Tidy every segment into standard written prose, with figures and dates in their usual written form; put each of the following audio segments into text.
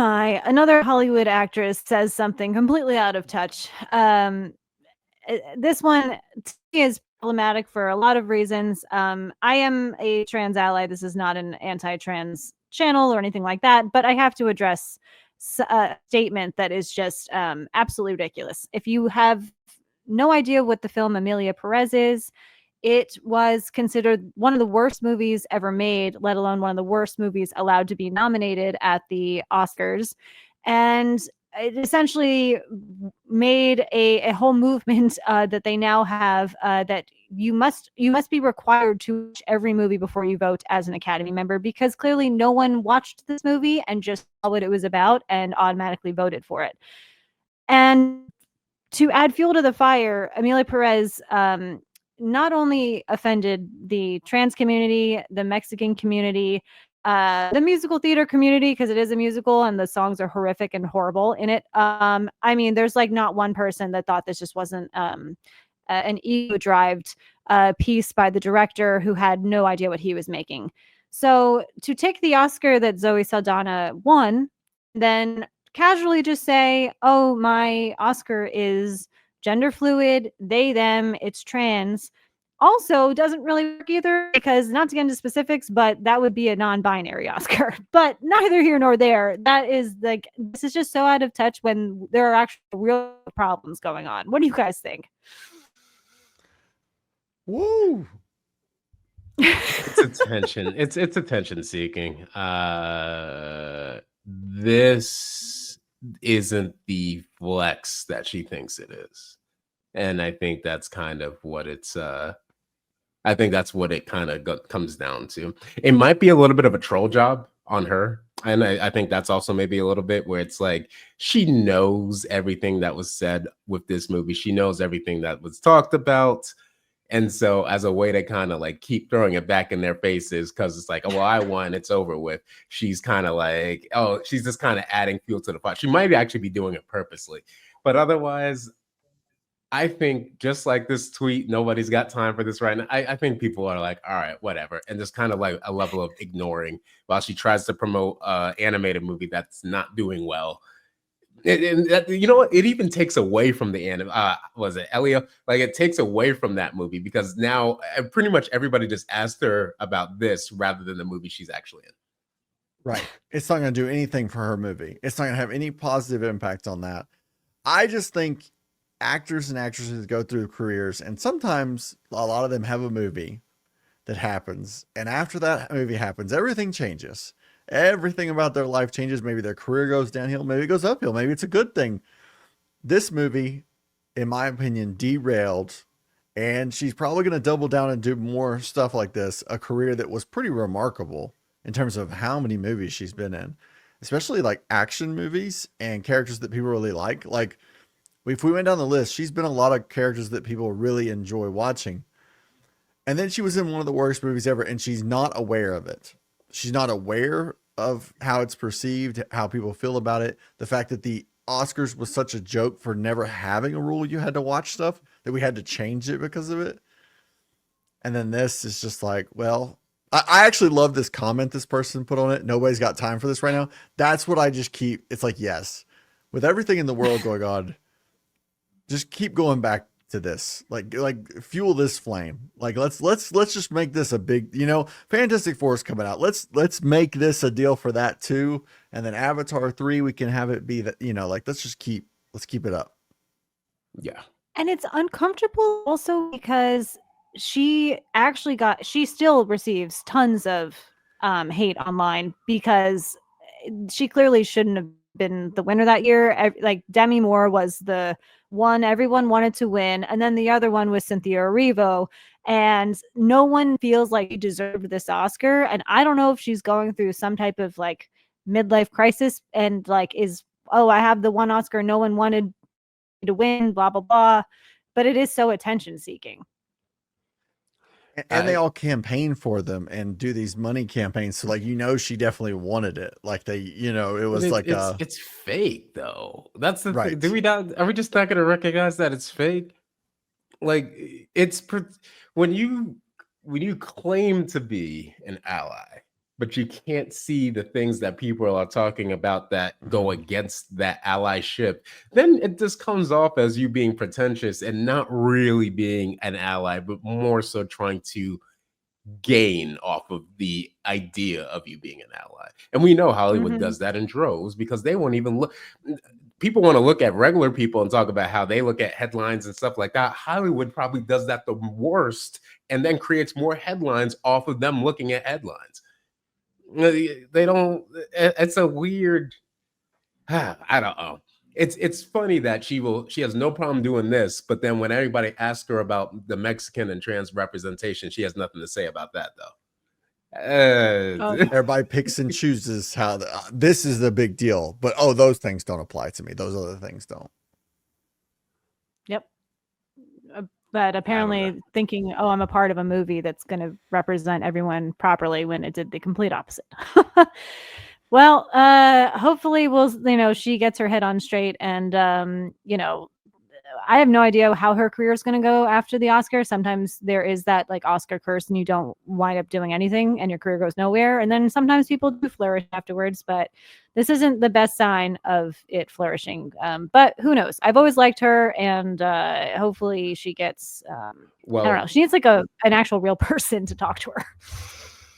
my, another Hollywood actress says something completely out of touch. This one is problematic for a lot of reasons. I am a trans ally. This is not an anti-trans channel or anything like that, but I have to address a statement that is just absolutely ridiculous. If you have no idea what the film Amelia Perez is, it was considered one of the worst movies ever made, let alone one of the worst movies allowed to be nominated at the Oscars. And it essentially made a whole movement that they now have that you must be required to watch every movie before you vote as an Academy member, because clearly no one watched this movie and just saw what it was about and automatically voted for it. And to add fuel to the fire, Amelia Perez not only offended the trans community, the Mexican community, the musical theater community, because it is a musical and the songs are horrific and horrible in it. I mean, there's like not one person that thought this just wasn't an ego-driven piece by the director who had no idea what he was making. So to take the Oscar that Zoe Saldana won, then casually just say, oh, my Oscar is gender fluid, they, them, it's trans, also doesn't really work either, because not to get into specifics, but that would be a non-binary Oscar. But neither here nor there. That is like, this is just so out of touch when there are actual real problems going on. What do you guys think? Woo! It's attention. It's attention seeking. This isn't the flex that she thinks it is. And I think that's kind of what it's I think that's what it kind of comes down to. It might be a little bit of a troll job on her. And I think that's also maybe a little bit where it's like she knows everything that was said with this movie. She knows everything that was talked about. And so as a way to kind of like keep throwing it back in their faces, because it's like, oh, well, I won, it's over with. She's kind of like, oh, she's just kind of adding fuel to the fire. She might actually be doing it purposely. But otherwise, I think just like this tweet, nobody's got time for this right now. I think people are like, all right, whatever. And just kind of like a level of ignoring while she tries to promote animated movie that's not doing well. And that, you know what? It even takes away from the anime. Was it Elio? Like it takes away from that movie because now pretty much everybody just asked her about this rather than the movie she's actually in. Right. It's not going to do anything for her movie. It's not going to have any positive impact on that. I just think actors and actresses go through careers, and sometimes a lot of them have a movie that happens. And after that movie happens, everything changes. Everything about their life changes. Maybe their career goes downhill. Maybe it goes uphill. Maybe it's a good thing. This movie, in my opinion, derailed, and she's probably going to double down and do more stuff like this. A career that was pretty remarkable in terms of how many movies she's been in, especially like action movies and characters that people really like. Like if we went down the list, she's been a lot of characters that people really enjoy watching. And then she was in one of the worst movies ever, and she's not aware of it. She's not aware of how it's perceived, how people feel about it. The fact that the Oscars was such a joke for never having a rule you had to watch stuff, that we had to change it because of it. And then this is just like, well, I actually love this comment this person put on it. Nobody's got time for this right now. That's what I just keep. It's like, yes, with everything in the world going on, just keep going back to this, like fuel this flame. Like let's just make this a big, Fantastic Four is coming out. Let's make this a deal for that too. And then Avatar 3, we can have it be that, let's keep it up. Yeah. And it's uncomfortable also because she still receives tons of hate online because she clearly shouldn't have been the winner that year. Like Demi Moore was the one everyone wanted to win, and then the other one was Cynthia Erivo, and no one feels like she deserved this Oscar. And I don't know if she's going through some type of like midlife crisis and like I have the one Oscar no one wanted to win, blah blah blah. But it is so attention seeking. And they all campaign for them and do these money campaigns. So like, she definitely wanted it. Like it was it's fake though. That's the right. thing. Are we just not going to recognize that it's fake? Like when you claim to be an ally, but you can't see the things that people are talking about that go against that allyship, then it just comes off as you being pretentious and not really being an ally, but more so trying to gain off of the idea of you being an ally. And we know Hollywood does that in droves because they won't even look. People want to look at regular people and talk about how they look at headlines and stuff like that. Hollywood probably does that the worst and then creates more headlines off of them looking at headlines. They don't. It's a weird. I don't know. It's funny that she has no problem doing this, but then when everybody asks her about the Mexican and trans representation, she has nothing to say about that though. Everybody picks and chooses how this is the big deal, but those things don't apply to me. Those other things don't. Yep. But apparently thinking, I'm a part of a movie that's going to represent everyone properly when it did the complete opposite. Well, hopefully she gets her head on straight and, I have no idea how her career is going to go after the Oscar. Sometimes there is that like Oscar curse and you don't wind up doing anything and your career goes nowhere. And then sometimes people do flourish afterwards, but this isn't the best sign of it flourishing. But who knows? I've always liked her and hopefully she gets, I don't know. She needs like an actual real person to talk to her.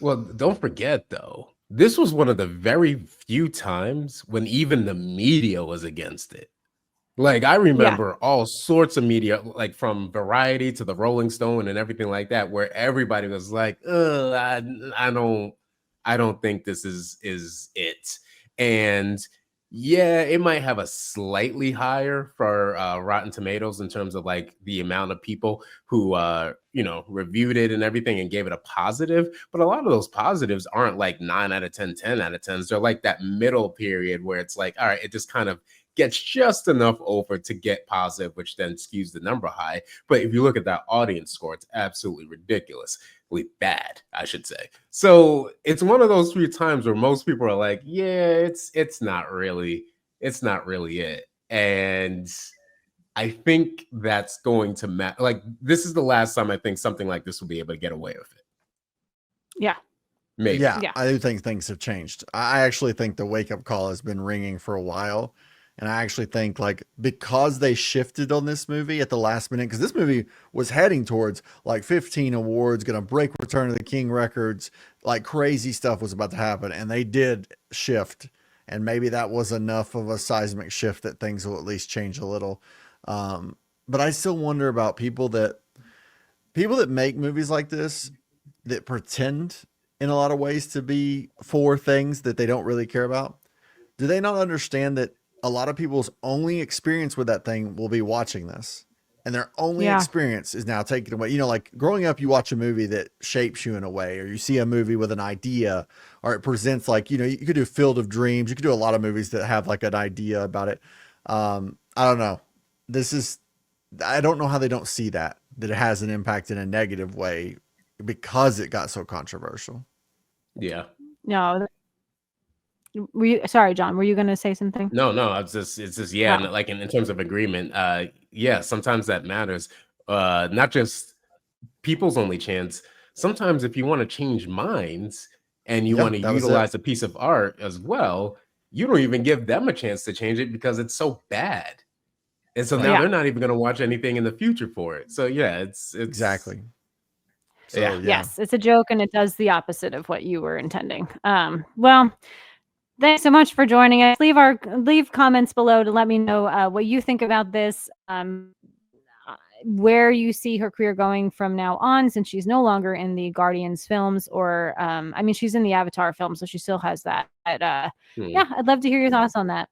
Well, don't forget though, this was one of the very few times when even the media was against it. Like I remember all sorts of media, like from Variety to the Rolling Stone and everything like that, where everybody was like, I don't think this is it. And yeah, it might have a slightly higher for Rotten Tomatoes in terms of like the amount of people who reviewed it and everything and gave it a positive. But a lot of those positives aren't like 9 out of 10, 10 out of 10s. They're like that middle period where it's like, all right, it just kind of gets just enough over to get positive, which then skews the number high. But if you look at that audience score, it's absolutely ridiculously bad, I should say. So it's one of those few times where most people are like, yeah, it's not really it. And I think that's going to matter. Like this is the last time I think something like this will be able to get away with it. Yeah. Maybe. Yeah, I do think things have changed. I actually think the wake-up call has been ringing for a while. And I actually think like because they shifted on this movie at the last minute, because this movie was heading towards like 15 awards, going to break Return of the King records, like crazy stuff was about to happen. And they did shift. And maybe that was enough of a seismic shift that things will at least change a little. But I still wonder about people that make movies like this that pretend in a lot of ways to be for things that they don't really care about. Do they not understand that a lot of people's only experience with that thing will be watching this, and their only experience is now taken away? Like growing up, you watch a movie that shapes you in a way, or you see a movie with an idea, or it presents like, you could do Field of Dreams. You could do a lot of movies that have like an idea about it. I don't know. I don't know how they don't see that it has an impact in a negative way because it got so controversial. Yeah. No. Sorry, John, were you going to say something? No, it's just and like in terms of agreement, sometimes that matters. Not just people's only chance. Sometimes if you want to change minds and you want to utilize a piece of art as well, you don't even give them a chance to change it because it's so bad. And so now they're not even going to watch anything in the future for it. So it's exactly. So, Yes, it's a joke and it does the opposite of what you were intending. Well, thanks so much for joining us. Leave comments below to let me know what you think about this, where you see her career going from now on, since she's no longer in the Guardians films, or she's in the Avatar film, so she still has that. But I'd love to hear your thoughts on that.